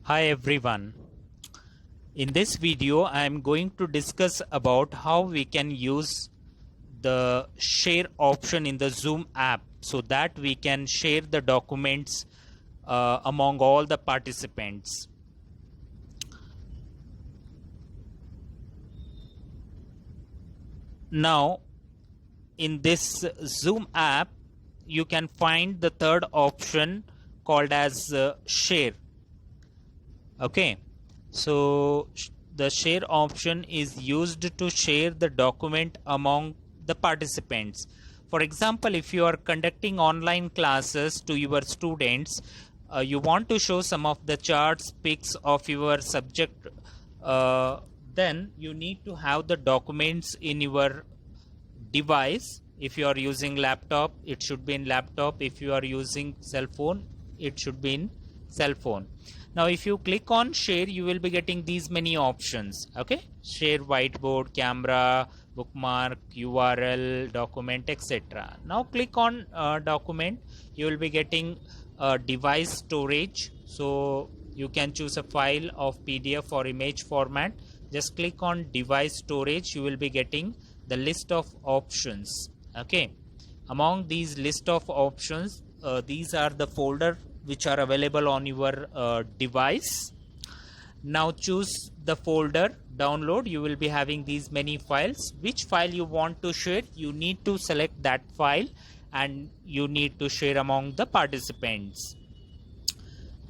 Hi everyone. In this video I am going to discuss about how we can use the share option in the Zoom app so that we can share the documents among all the participants. Now in this Zoom app you can find the third option called as share. Okay, so the share option is used to share the document among the participants. For example, if you are conducting online classes to your students, you want to show some of the charts, pics of your subject, then you need to have the documents in your device. If you are using laptop, it should be in laptop. If you are using cell phone, it should be in cell phone. Now if you click on share, you will be getting these many options. Okay, share whiteboard, camera, bookmark, URL, document, etc. Now click on document. You will be getting device storage, so you can choose a file of PDF or image format. Just click on device storage. You will be getting the list of options. Okay, among these list of options, these are the folder which are available on your device. Now choose the folder, download. You will be having these many files. Which file you want to share, you need to select that file and you need to share among the participants.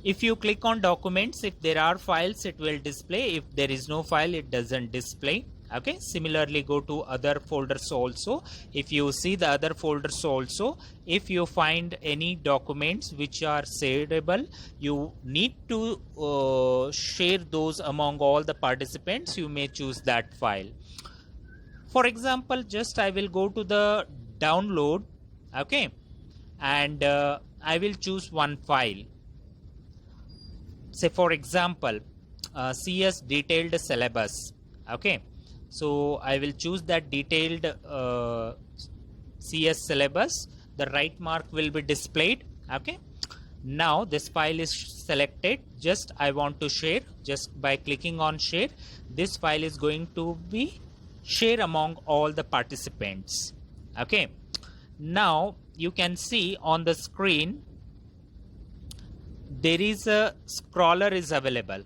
If you click on documents, if there are files, it will display. If there is no file, it doesn't display. Okay, similarly go to other folders also. If you see the other folders also, if you find any documents which are shareable, you need to share those among all the participants. You may choose that file. For example, just I will go to the download. Okay, and I will choose one file. Say for example, CS detailed syllabus. Okay, so I will choose that detailed CS syllabus. The right mark will be displayed. Okay, now this file is selected. Just I want to share. Just by clicking on share, this file is going to be shared among all the participants. Okay, now you can see on the screen there is a scroller is available.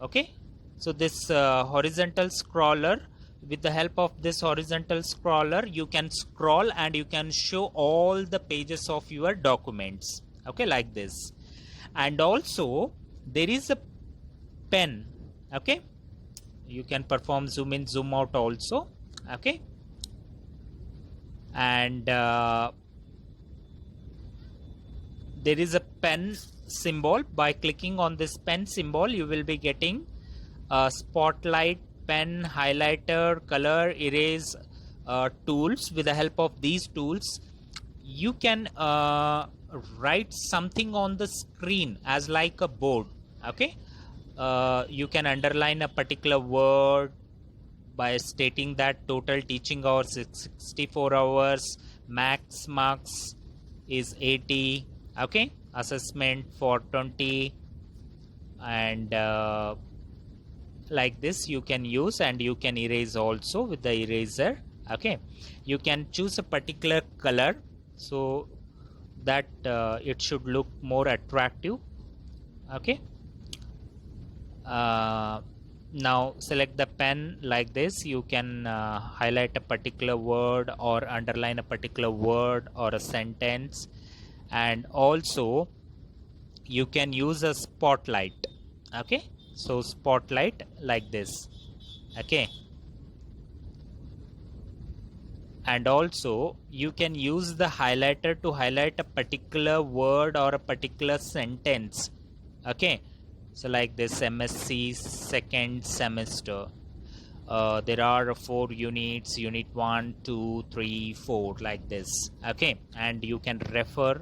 Okay, so this horizontal scroller, with the help of this horizontal scroller you can scroll and you can show all the pages of your documents. Okay, like this. And also there is a pen. Okay, you can perform zoom in, zoom out also. Okay, and there is a pen symbol. By clicking on this pen symbol, you will be getting spotlight, pen, highlighter, color, erase tools. With the help of these tools, you can write something on the screen as like a board. Okay, you can underline a particular word by stating that total teaching hours is 64 hours, max marks is 80. Okay, assessment for 20, and like this you can use, and you can erase also with the eraser. Okay, you can choose a particular color so that it should look more attractive. Okay, now select the pen like this. You can highlight a particular word or underline a particular word or a sentence, and also you can use a spotlight. Okay, so spotlight like this. Okay, and also you can use the highlighter to highlight a particular word or a particular sentence. Okay, so like this, MSc second semester, there are 4 units, unit 1, 2, 3, 4, like this. Okay, and you can refer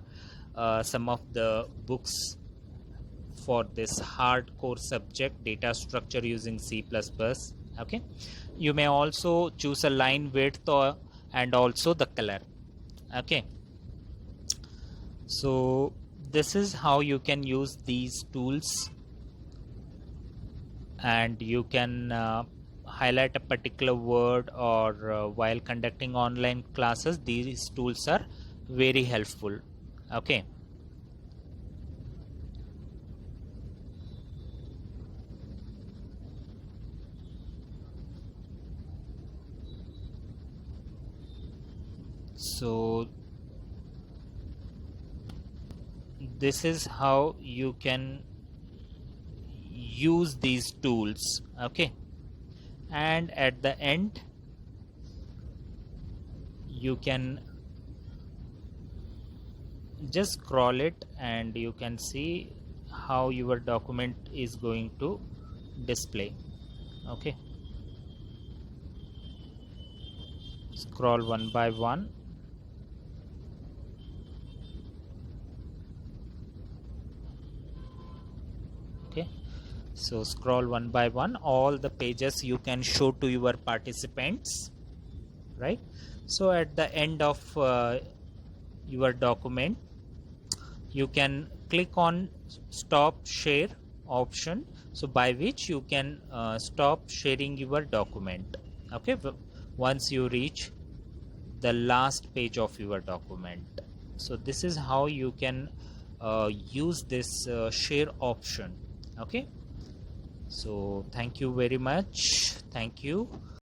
some of the books for this hardcore subject, data structure using C++. Okay, you may also choose a line width and also the color. Okay, so this is how you can use these tools and you can highlight a particular word, or while conducting online classes, these tools are very helpful. Okay. So this is how you can use these tools. Okay. And at the end you can just scroll it and you can see how your document is going to display. Okay, scroll one by one. Okay, so scroll one by one, all the pages you can show to your participants, right? So at the end of your document you can click on stop share option, so by which you can stop sharing your document. Okay, once you reach the last page of your document. So this is how you can use this share option. Okay, so thank you very much. Thank you.